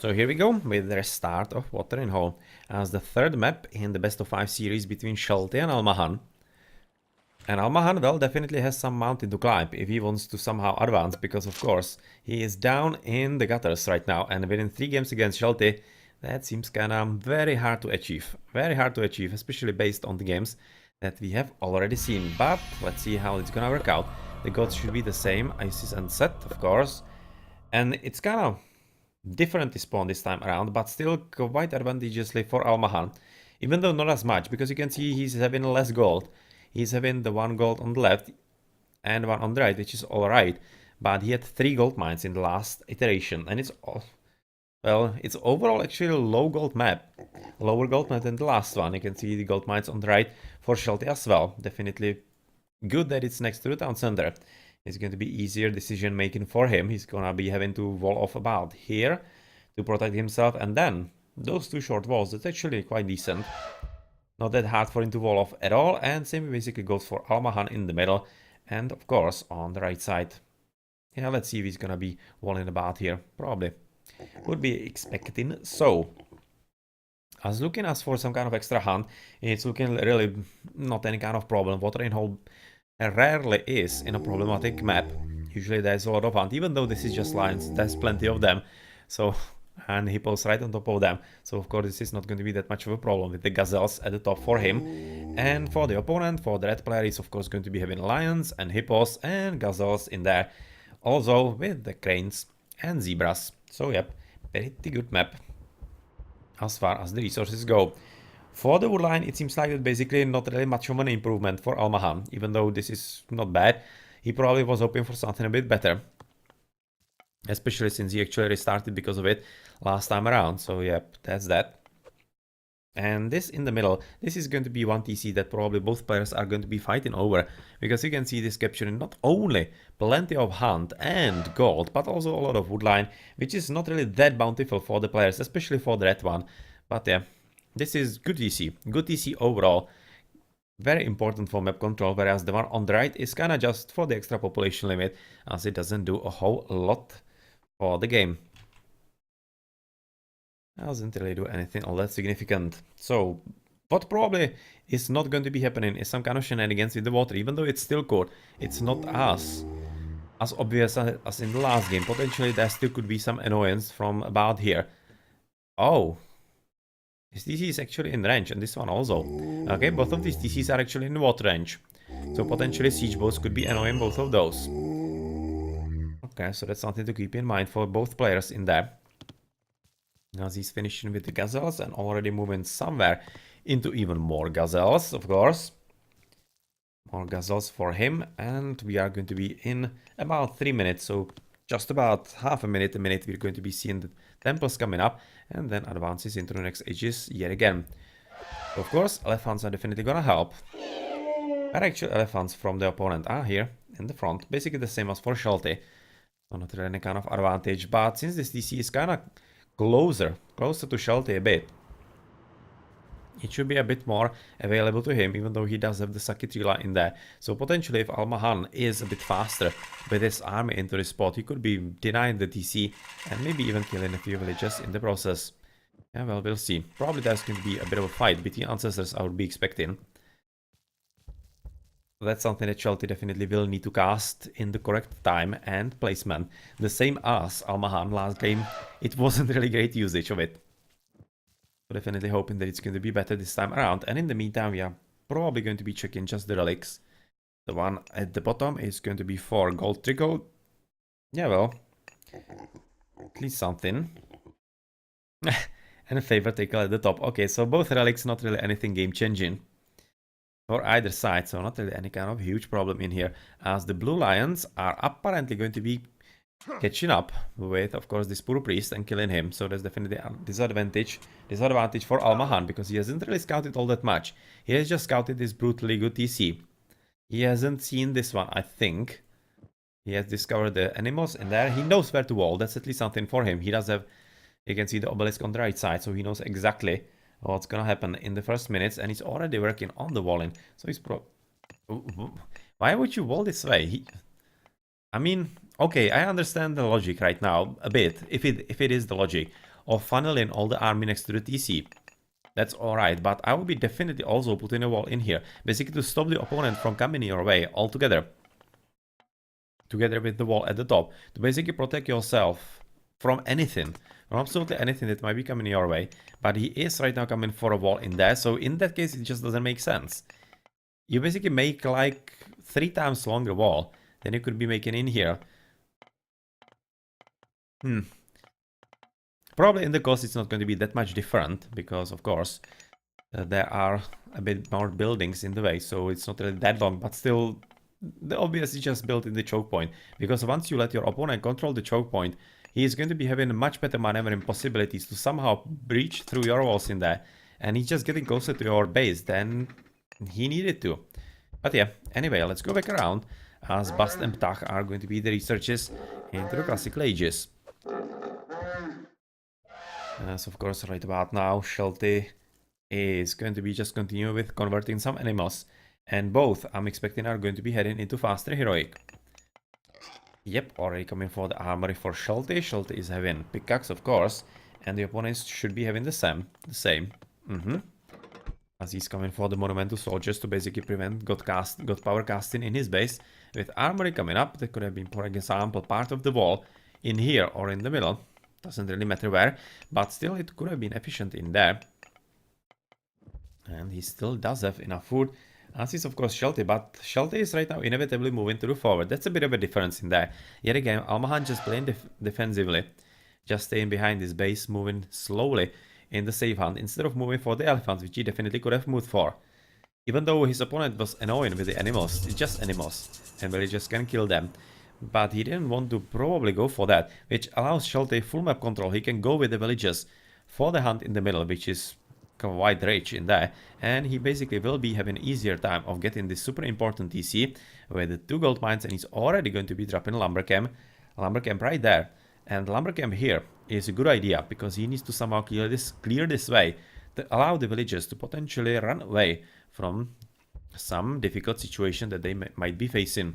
So here we go with the restart of Watering Hole as the third map in the best of 5 series between Shelty and almaHUN. And almaHUN, well, definitely has some mountain to climb if he wants to somehow advance, because of course he is down in the gutters right now, and within 3 games against Shelty, that seems kinda very hard to achieve. Very hard to achieve, especially based on the games that we have already seen. But let's see how it's gonna work out. The gods should be the same, Isis and Set, of course. And it's kinda different spawn this time around, but still quite advantageously for almaHUN. Even though not as much, because you can see he's having less gold. He's having the 1 gold on the left and 1 on the right, which is alright. But he had 3 gold mines in the last iteration, and it's all... Well, it's overall actually a low gold map. Lower gold map than the last one. You can see the gold mines on the right for Shelty as well. Definitely good that it's next to the town center. It's going to be easier decision making for him. He's gonna be having to wall off about here to protect himself, and then those 2 short walls, that's actually quite decent. Not that hard for him to wall off at all, and same basically goes for almaHUN in the middle, and of course on the right side. Yeah, let's see if he's gonna be walling about here. Probably. Would be expecting so. As looking as for some kind of extra hunt, it's looking really not any kind of problem. Watering Hole rarely is in a problematic map. Usually there's a lot of hunt, even though this is just lions, there's plenty of them. So, and hippos right on top of them. So of course this is not going to be that much of a problem with the gazelles at the top for him. And for the opponent, for the red player, is of course going to be having lions and hippos and gazelles in there. Also with the cranes and zebras. So yep, pretty good map as far as the resources go. For the woodline, it seems like that basically not really much of an improvement for almaHUN, even though this is not bad. He probably was hoping for something a bit better, especially since he actually restarted because of it last time around. So yep, that's that. And this in the middle, this is going to be one TC that probably both players are going to be fighting over, because you can see this capturing not only plenty of hunt and gold, but also a lot of woodline, which is not really that bountiful for the players, especially for the red one. But yeah, this is good TC overall. Very important for map control, whereas the one on the right is kinda just for the extra population limit, as it doesn't do a whole lot for the game. Doesn't really do anything all that significant. So what probably is not going to be happening is some kind of shenanigans with the water, even though it's still caught. It's not as obvious as in the last game. Potentially there still could be some annoyance from about here. Oh, this TC is actually in range, and this one also. Okay, both of these TCs are actually in water range. So potentially siege boats could be annoying both of those. Okay, so that's something to keep in mind for both players in there. Now he's finishing with the gazelles and already moving somewhere into even more gazelles, of course. More gazelles for him, and we are going to be in about 3 minutes, so just about half a minute, we're going to be seeing the temples coming up, and then advances into the next ages yet again. Of course, elephants are definitely gonna help. But actually elephants from the opponent are here in the front, basically the same as for Shelty. So not really any kind of advantage, but since this DC is kinda closer to Shelty a bit, it should be a bit more available to him, even though he does have the Sakitrila in there. So potentially if almaHUN is a bit faster with his army into the spot, he could be denying the TC and maybe even killing a few villages in the process. Yeah, well, we'll see. Probably there's going to be a bit of a fight between ancestors, I would be expecting. That's something that Shelty definitely will need to cast in the correct time and placement. The same as almaHUN last game. It wasn't really great usage of it. So definitely hoping that it's going to be better this time around. And in the meantime, we are probably going to be checking just the relics. The one at the bottom is going to be for gold trickle. Yeah, well, at least something. And a favor tickle at the top. Okay, so both relics, not really anything game-changing for either side, so not really any kind of huge problem in here, as the blue lions are apparently going to be catching up with, of course, this poor priest and killing him. So there's definitely a disadvantage for almaHUN, because he hasn't really scouted all that much. He has just scouted this brutally good TC. He hasn't seen this one, I think. He has discovered the animals in there. He knows where to wall. That's at least something for him. He does have, you can see the obelisk on the right side, so he knows exactly what's gonna happen in the first minutes, and he's already working on the walling. So he's why would you wall this way? I mean, okay, I understand the logic right now a bit, if it is the logic. of funneling all the army next to the TC. That's alright, but I will be definitely also putting a wall in here, basically to stop the opponent from coming your way altogether. Together with the wall at the top, to basically protect yourself from anything, from absolutely anything that might be coming your way. But he is right now coming for a wall in there, so in that case it just doesn't make sense. You basically make like 3 times longer wall than you could be making in here. Probably in the cost it's not going to be that much different, because of course there are a bit more buildings in the way, so it's not really that long, but still the obvious is just built in the choke point, because once you let your opponent control the choke point, he is going to be having much better maneuvering possibilities to somehow breach through your walls in there, and he's just getting closer to your base than he needed to. But yeah, anyway, let's go back around, as Bast and Ptah are going to be the researches into the classical ages. As of course right about now, Shelty is going to be just continue with converting some animals, and both I'm expecting are going to be heading into faster heroic. Yep, already coming for the armory for Shelty. Shelty is having pickaxe, of course, and the opponents should be having the same. As he's coming for the monumental soldiers to basically prevent god power casting in his base. With armory coming up, that could have been, for example, part of the wall in here or in the middle. Doesn't really matter where, but still it could have been efficient in there. And he still does have enough food, as is of course Shelty, but Shelty is right now inevitably moving to the forward. That's a bit of a difference in there. Yet again, almaHUN just playing defensively, just staying behind his base, moving slowly in the safe hunt, instead of moving for the elephants, which he definitely could have moved for. Even though his opponent was annoying with the animals, it's just animals, and villagers can kill them. But he didn't want to probably go for that, which allows Shelty full map control. He can go with the villagers for the hunt in the middle, which is quite rich in there, and he basically will be having an easier time of getting this super important TC with the 2 gold mines, and he's already going to be dropping lumber camp right there. And lumber camp here is a good idea, because he needs to somehow clear this way to allow the villagers to potentially run away from some difficult situation that they might be facing.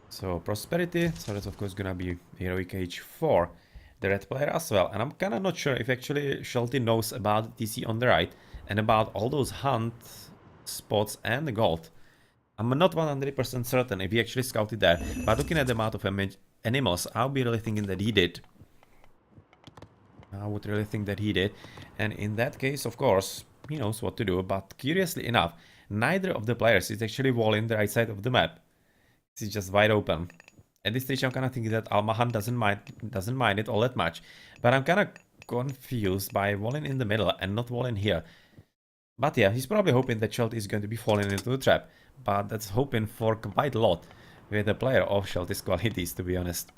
So prosperity, so that's of course gonna be heroic age 4, the red player as well. And I'm kinda not sure if actually Shelty knows about the TC on the right and about all those hunt spots and the gold. I'm not 100% certain if he actually scouted there, but looking at the amount of animals, I'll be really thinking that he did. I would really think that he did, and in that case, of course, he knows what to do. But curiously enough, neither of the players is actually walling the right side of the map. It's just wide open. At this stage, I'm kind of thinking that almaHUN doesn't mind it all that much, but I'm kind of confused by walling in the middle and not walling here. But yeah, he's probably hoping that Shelty is going to be falling into the trap, but that's hoping for quite a lot with a player of Shelty's qualities, to be honest.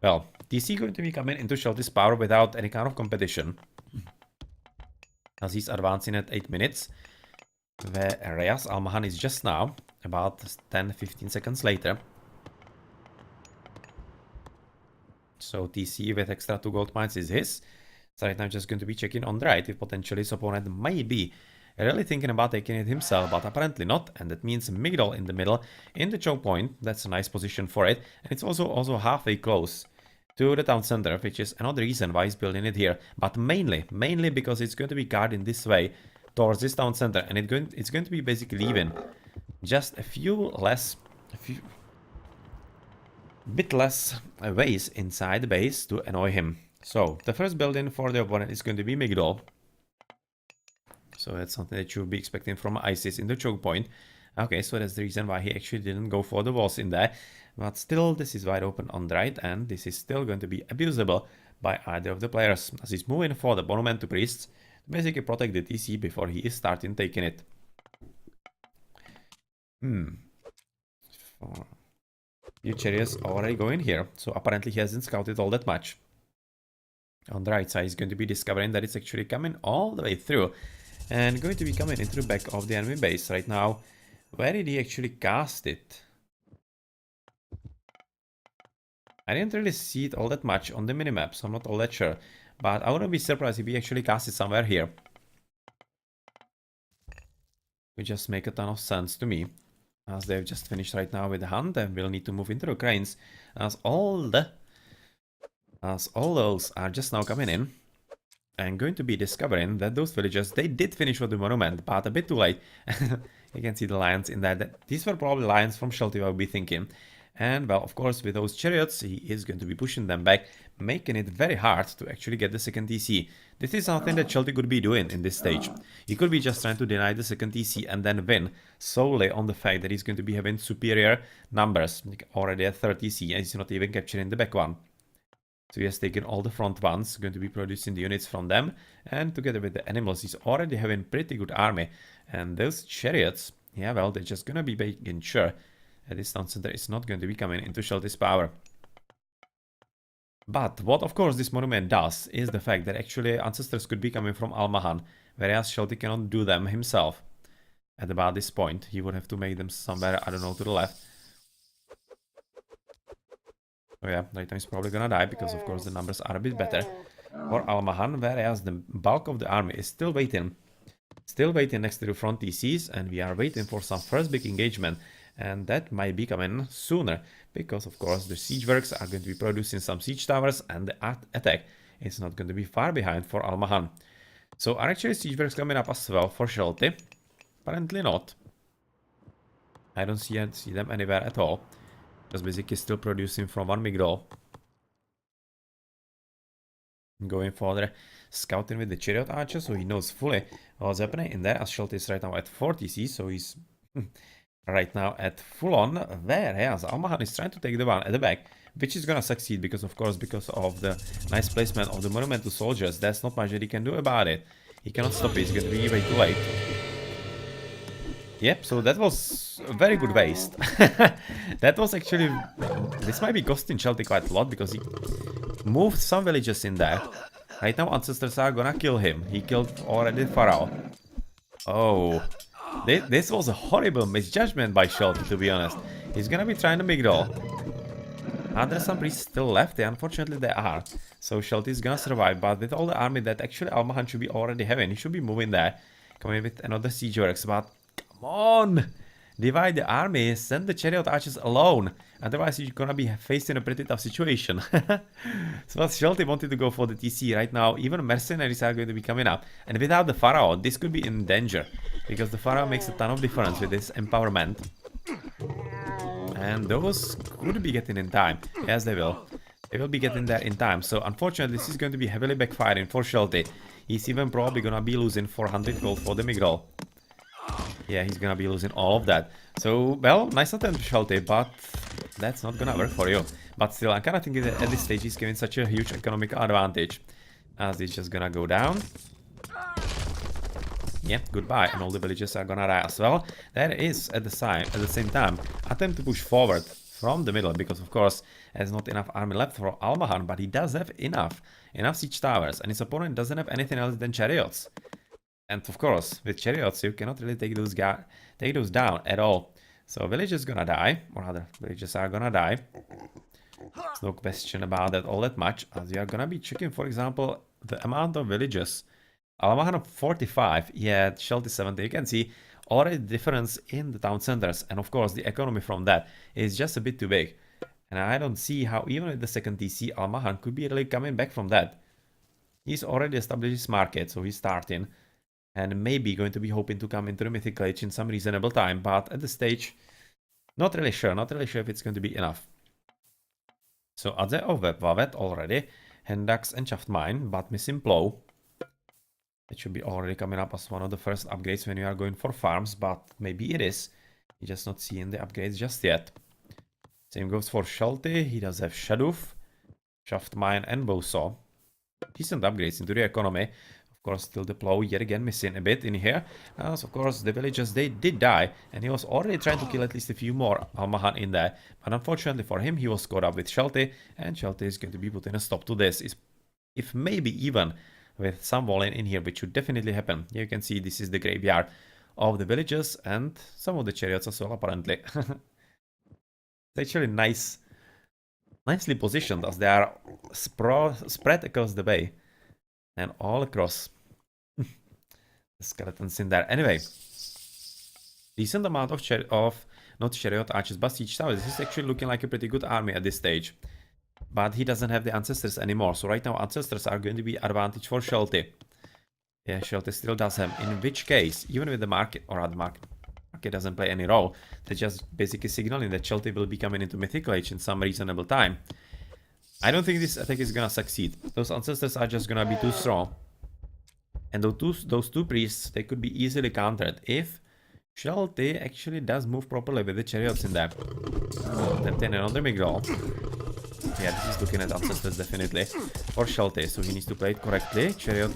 Well, TC going to be coming into Shelty's power without any kind of competition, as he's advancing at 8 minutes, whereas almaHUN is just now, about 10-15 seconds later. So TC with extra 2 gold mines is his. So right now I'm just going to be checking on the right if potentially his opponent might be really thinking about taking it himself, but apparently not, and that means Migdol in the middle in the choke point. That's a nice position for it, and it's also halfway close to the town center, which is another reason why he's building it here, but mainly because it's going to be guarding this way towards this town center, and it's going to be basically leaving just a bit less ways inside the base to annoy him. So the first building for the opponent is going to be Migdol. So that's something that you'll be expecting from ISIS in the choke point. Okay, so that's the reason why he actually didn't go for the walls in there. But still, this is wide open on the right, and this is still going to be abusable by either of the players, as he's moving for the monument to priests to basically protect the TC before he is starting taking it. Few chariots already going here, so apparently he hasn't scouted all that much. On the right side, he's going to be discovering that it's actually coming all the way through and going to be coming into the back of the enemy base right now. Where did he actually cast it? I didn't really see it all that much on the minimap, so I'm not all that sure. But I wouldn't be surprised if he actually cast it somewhere here. Would just make a ton of sense to me, as they've just finished right now with the hunt and will need to move into the cranes, as all the as all those are just now coming in and going to be discovering that those villagers, they did finish with the monument, but a bit too late. You can see the lions in there. These were probably lions from Shelty, I would be thinking. And, well, of course, with those chariots, he is going to be pushing them back, making it very hard to actually get the second TC. This is something that Shelty could be doing in this stage. He could be just trying to deny the second TC and then win solely on the fact that he's going to be having superior numbers, like already at 30 TC, and he's not even capturing the back one. So he has taken all the front ones, going to be producing the units from them, and together with the animals, he's already having pretty good army. And those chariots, yeah, well, they're just gonna be making sure that this town center is not going to be coming into Shelty's power. But what, of course, this monument does is the fact that actually ancestors could be coming from almaHUN, whereas Shelty cannot do them himself. At about this point, he would have to make them somewhere, I don't know, to the left. Oh yeah, right now he's probably gonna die because of course the numbers are a bit better for almaHUN, whereas the bulk of the army is still waiting. Still waiting next to the front TCs, and we are waiting for some first big engagement, and that might be coming sooner because of course the siege works are going to be producing some siege towers, and the attack is not going to be far behind for almaHUN. So are actually siege works coming up as well for Shelty? Apparently not. I don't see them anywhere at all. Just basically still producing from one Migdol. Going for the scouting with the chariot archer, so he knows fully what's happening in there, as Shelty is right now at 40 C, so he's right now at full on, whereas almaHUN is trying to take the one at the back, which is gonna succeed because of course, because of the nice placement of the monumental soldiers, there's not much that he can do about it. He cannot stop it, he's gonna be way too late. Yep, so that was a very good waste. That was actually... This might be costing Shelty quite a lot because he moved some villages in there. Right now ancestors are gonna kill him. He killed already Pharaoh. Oh. This was a horrible misjudgment by Shelty, to be honest. He's gonna be trying to Migdol. Are there some priests still left? Yeah, unfortunately there are. So Shelty is gonna survive, but with all the army that actually almaHUN should be already having, he should be moving there. Coming with another siege works, but... Come on! Divide the army, send the chariot archers alone. Otherwise you're gonna be facing a pretty tough situation. So Shelty wanted to go for the TC right now. Even mercenaries are going to be coming up. And without the Pharaoh, this could be in danger. Because the Pharaoh makes a ton of difference with this empowerment. And those could be getting in time. Yes, they will. They will be getting there in time. So unfortunately, this is going to be heavily backfiring for Shelty. He's even probably gonna be losing 400 gold for the Migdol. Yeah, he's gonna be losing all of that. So, well, nice attempt, Shelty, but that's not gonna work for you. But still, I'm kind of thinking that at this stage he's giving such a huge economical advantage. As he's just gonna go down. Yeah, goodbye, and all the villages are gonna die as well. There is, at the same time, attempt to push forward from the middle, because of course, there's not enough army left for almaHUN, but he does have enough siege towers, and his opponent doesn't have anything else than chariots. And of course, with chariots, you cannot really take those down at all. So villages gonna die, or rather, villages are gonna die. There's no question about that all that much, as you are gonna be checking, for example, the amount of villages. almaHUN 45, yeah, Shelty 70. You can see already the difference in the town centers, and of course, the economy from that is just a bit too big. And I don't see how even with the second TC, almaHUN could be really coming back from that. He's already established his market, so he's starting. And maybe going to be hoping to come into the Mythical Age in some reasonable time, but at this stage, not really sure if it's going to be enough. So Adze of Vavet already, Hendaks and Shaftmine, but missing Plow. It should be already coming up as one of the first upgrades when you are going for farms, but maybe it is. You're just not seeing the upgrades just yet. Same goes for Shelty, he does have Shaduf, Shaftmine and Bowsaw. Decent upgrades into the economy. Of course, still the Plow yet again missing a bit in here. As of course, the villagers, they did die. And he was already trying to kill at least a few more almaHUN in there. But unfortunately for him, he was caught up with Shelty. And Shelty is going to be putting a stop to this. If maybe even with some walling in here, which should definitely happen. Here you can see this is the graveyard of the villagers. And some of the chariots as well, apparently. It's actually nicely positioned as they are spread across the bay. And all across the skeletons in there. Anyway, decent amount of not chariot archers, but siege towers. This is actually looking like a pretty good army at this stage. But he doesn't have the ancestors anymore. So right now ancestors are going to be advantage for Shelty. Yeah, Shelty still does have. In which case, even with the market, or the market doesn't play any role, they're just basically signaling that Shelty will be coming into Mythical Age in some reasonable time. I don't think this attack is gonna succeed. Those ancestors are just gonna be too strong. And those two priests, they could be easily countered if Shelty actually does move properly with the chariots in there. Attempting another mid-roll. Yeah, this is looking at ancestors definitely for Shelty, so he needs to play it correctly. Chariots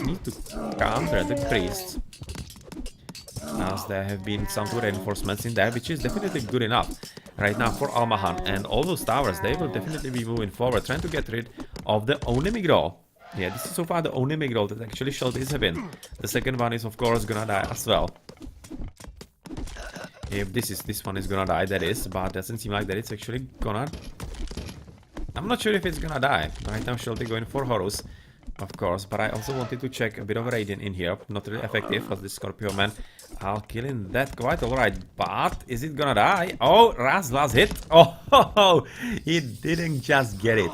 need to counter the priests, as there have been some good reinforcements in there, which is definitely good enough right now for almaHUN. And all those towers, they will definitely be moving forward, trying to get rid of the only mid-roll. Yeah, this is so far the only mid-roll that actually Shelty is having. The second one is of course gonna die as well. If this one is gonna die, that is, but doesn't seem like that it's actually gonna. I'm not sure if it's gonna die. Right now Shelty going for Horus, of course, but I also wanted to check a bit of Radiant in here. Not really effective, as the Scorpio Man are killing that quite alright. But is it gonna die? Oh, Raz last hit. Oh, he didn't just get it.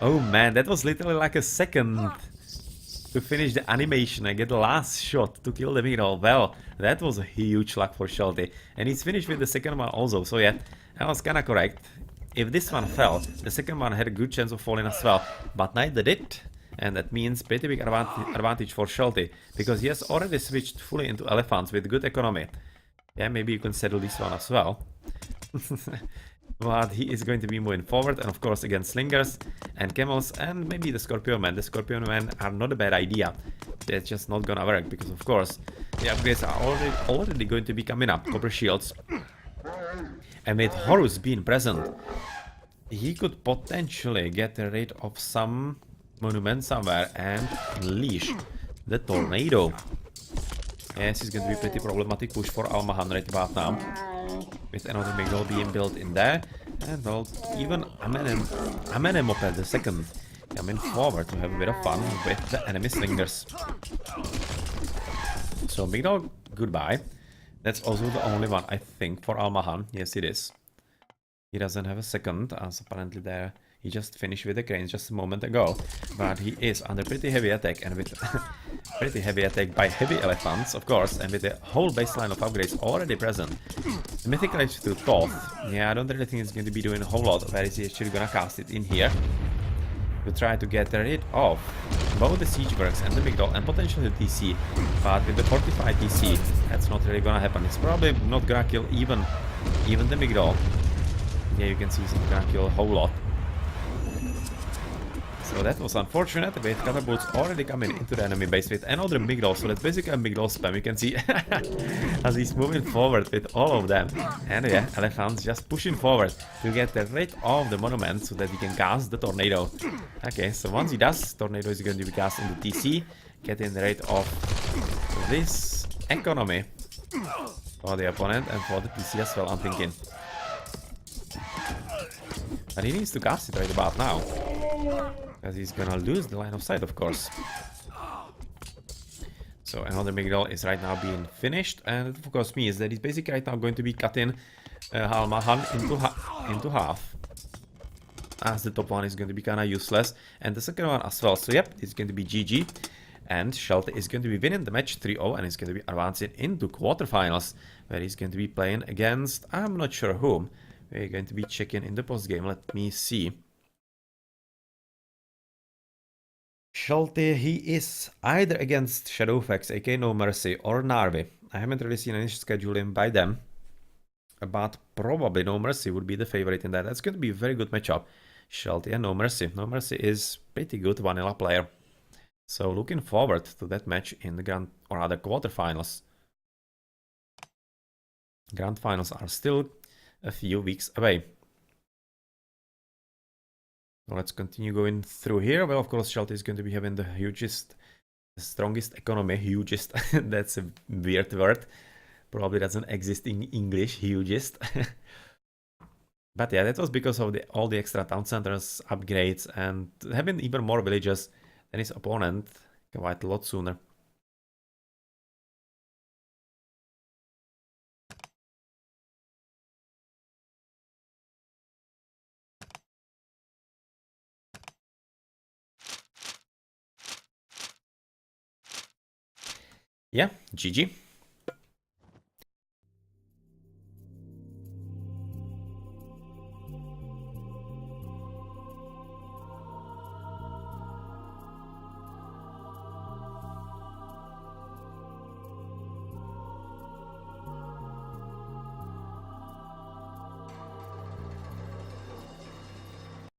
Oh man, that was literally like a second to finish the animation and get the last shot to kill the middle. Well, that was a huge luck for Shelty. And he's finished with the second one also, so yeah, that was kinda correct. If this one fell, the second one had a good chance of falling as well, but neither did. And that means pretty big advantage for Shelty, because he has already switched fully into elephants with good economy. Yeah, maybe you can settle this one as well. But he is going to be moving forward, and of course against slingers and camels and maybe the Scorpion Man. The Scorpion Man are not a bad idea. They're just not gonna work because of course the upgrades are already going to be coming up. Copper shields. And with Horus being present, he could potentially get rid of some monument somewhere and unleash the tornado. Yes, it's going to be pretty problematic push for almaHUN right about now. With another Miguel being built in there. And well, even Amenemoped the second coming forward to have a bit of fun with the enemy slingers. So Miguel, goodbye. That's also the only one, I think, for almaHUN. Yes, it is. He doesn't have a second, as apparently there he just finished with the cranes just a moment ago. But he is under pretty heavy attack, and with pretty heavy attack by heavy elephants, of course, and with the whole baseline of upgrades already present. The Mythical Age to Thoth. Yeah, I don't really think it's going to be doing a whole lot. Where is he actually gonna cast it in here? To try to get rid of both the siege works and the Migdol and potentially the TC. But with the fortified TC, that's not really gonna happen. It's probably not gonna kill even the Migdol. Yeah, you can see it's not gonna kill a whole lot. So that was unfortunate, with catapults already coming into the enemy base with another Migdol, so that's basically a Migdol spam, you can see as he's moving forward with all of them. And yeah, Elephant's just pushing forward to get rid of the monument so that he can cast the tornado. Okay, so once he does, tornado is going to be cast in the TC, getting rid of this economy for the opponent and for the TC as well, I'm thinking. But he needs to cast it right about now, because he's gonna lose the line of sight, of course. So another Migdol is right now being finished, and it of course means that he's basically right now going to be cutting almaHUN into half. As the top one is going to be kinda useless, and the second one as well. So yep, it's going to be GG. And Shelty is going to be winning the match 3-0, and he's going to be advancing into quarterfinals, where he's going to be playing against, I'm not sure whom. We're going to be checking in the post game. Let me see. Shelty, he is either against Shadowfax, aka No Mercy, or Narvi. I haven't really seen any scheduling by them, but probably No Mercy would be the favorite in that. That's going to be a very good matchup. Shelty and No Mercy. No Mercy is pretty good vanilla player. So looking forward to that match in the grand, or rather quarterfinals. Grand finals are still a few weeks away. So let's continue going through here. Well, of course, Shelty is going to be having the strongest economy. Hugest. That's a weird word. Probably doesn't exist in English. Hugest. But yeah, that was because of all the extra town centers, upgrades, and having even more villages than his opponent quite a lot sooner. yeah, GG.